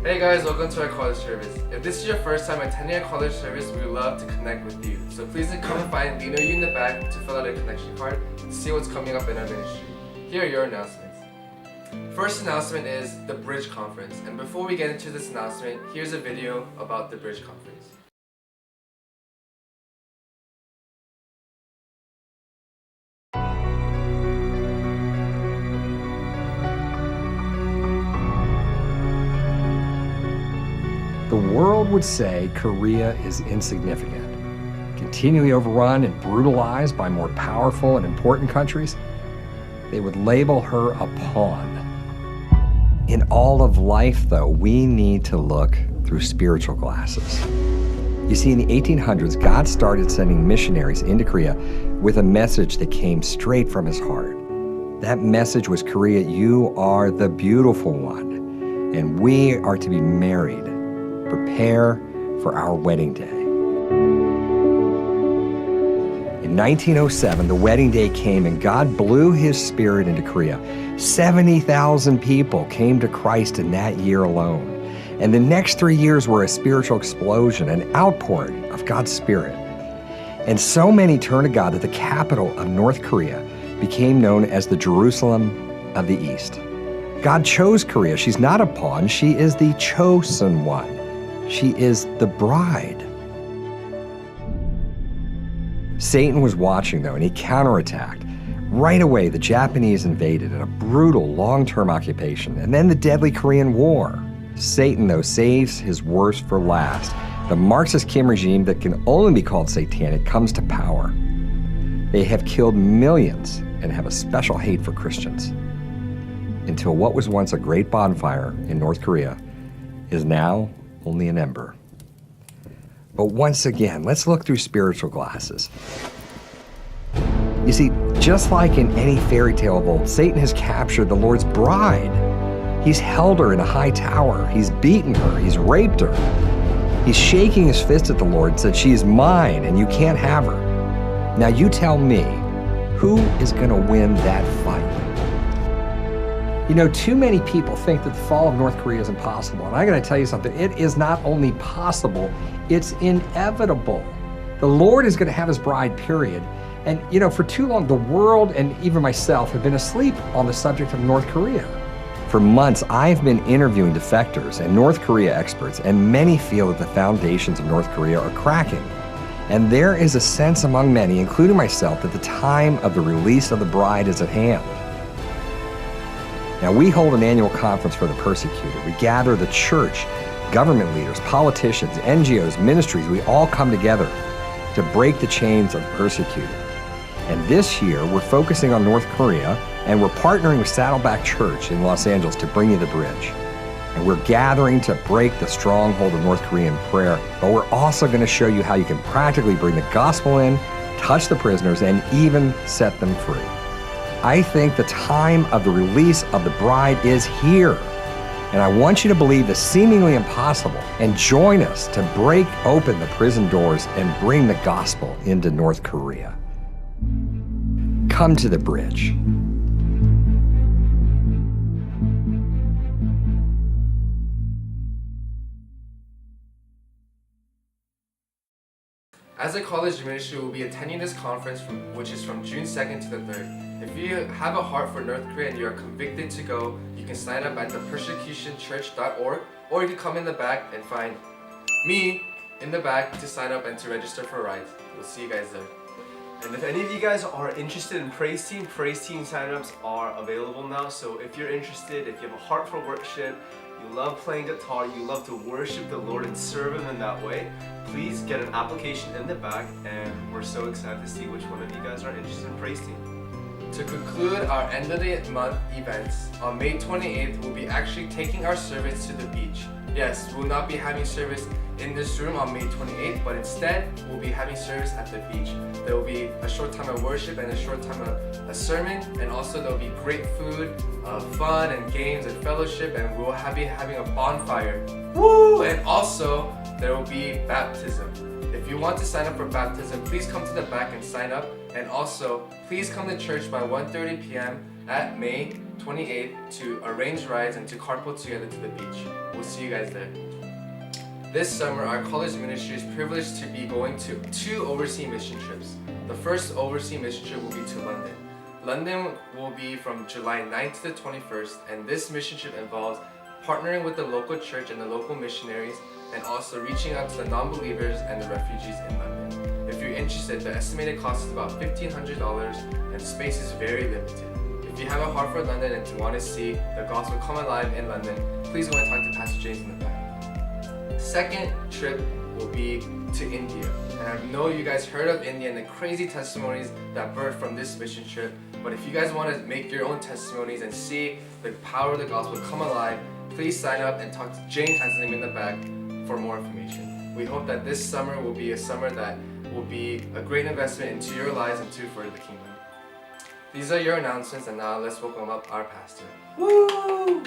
Hey guys, welcome to our college service. If this is your first time attending a college service, we would love to connect with you. So please come and find Lino you in the back to fill out a connection card to see what's coming up in our ministry. Here are your announcements. First announcement is the Bridge Conference. And before we get into this announcement, here's a video about the Bridge Conference. The world would say Korea is insignificant, continually overrun and brutalized by more powerful and important countries. They would label her a pawn. In all of life, though, we need to look through spiritual glasses. You see, in the 1800s, God started sending missionaries into Korea with a message that came straight from his heart. That message was, Korea, you are the beautiful one, and we are to be married. Prepare for our wedding day. In 1907, the wedding day came and God blew his spirit into Korea. 70,000 people came to Christ in that year alone. And the next 3 years were a spiritual explosion, an outpouring of God's spirit. And so many turned to God that the capital of North Korea became known as the Jerusalem of the East. God chose Korea. She's not a pawn. She is the chosen one. She is the bride. Satan was watching, though, and he counterattacked. Right away, the Japanese invaded in a brutal long-term occupation, and then the deadly Korean War. Satan, though, saves his worst for last. The Marxist Kim regime that can only be called satanic comes to power. They have killed millions and have a special hate for Christians. Until what was once a great bonfire in North Korea is now only an ember. But once again, let's look through spiritual glasses. You see, just like in any fairy tale of old, Satan has captured the Lord's bride. He's held her in a high tower. He's beaten her. He's raped her. He's shaking his fist at the Lord and said, she is mine and you can't have her. Now you tell me, who is going to win that fight? You know, too many people think that the fall of North Korea is impossible. And I got to tell you something, it is not only possible, it's inevitable. The Lord is going to have his bride, period. And, you know, for too long, the world and even myself have been asleep on the subject of North Korea. For months, I've been interviewing defectors and North Korea experts, and many feel that the foundations of North Korea are cracking. And there is a sense among many, including myself, that the time of the release of the bride is at hand. Now, we hold an annual conference for the persecuted. We gather the church, government leaders, politicians, NGOs, ministries. We all come together to break the chains of the persecuted. And this year, we're focusing on North Korea, and we're partnering with Saddleback Church in Los Angeles to bring you the bridge. And we're gathering to break the stronghold of North Korea in prayer, but we're also going to show you how you can practically bring the gospel in, touch the prisoners, and even set them free. I think the time of the release of the bride is here. And I want you to believe the seemingly impossible and join us to break open the prison doors and bring the gospel into North Korea. Come to the bridge. As a college ministry, we'll be attending this conference which is from June 2nd to the 3rd. If you have a heart for North Korea and you are convicted to go, you can sign up at thepersecutionchurch.org, or you can come in the back and find me in the back to sign up and to register for rides. We'll see you guys there. And if any of you guys are interested in praise team signups are available now. So if you're interested, if you have a heart for worship, you love playing guitar, you love to worship the Lord and serve Him in that way, please get an application in the back, and we're so excited to see which one of you guys are interested in praise team. To conclude our end of the month events, on May 28th, we'll be actually taking our service to the beach. Yes, we'll not be having service in this room on May 28th, but instead, we'll be having service at the beach. There will be a short time of worship and a short time of a sermon, and also there will be great food, fun and games and fellowship, and we'll be having a bonfire. Woo! And also, there will be baptism. If you want to sign up for baptism, please come to the back and sign up. And also, please come to church by 1:30 p.m. at May 28th to arrange rides and to carpool together to the beach. We'll see you guys there. This summer, our college ministry is privileged to be going to 2 overseas mission trips. The first overseas mission trip will be to London. London will be from July 9th to the 21st, and this mission trip involves partnering with the local church and the local missionaries, and also reaching out to the non-believers and the refugees in London. If you're interested, the estimated cost is about $1,500 and space is very limited. If you have a heart for London and want to see the gospel come alive in London, please go and talk to Pastor James in the back. Second trip will be to India. And I know you guys heard of India and the crazy testimonies that birthed from this mission trip. But if you guys want to make your own testimonies and see the power of the gospel come alive, please sign up and talk to Jane, has the name in the back, for more information. We hope that this summer will be a summer that will be a great investment into your lives and to further the kingdom. These are your announcements, and now let's welcome up our pastor. Woo!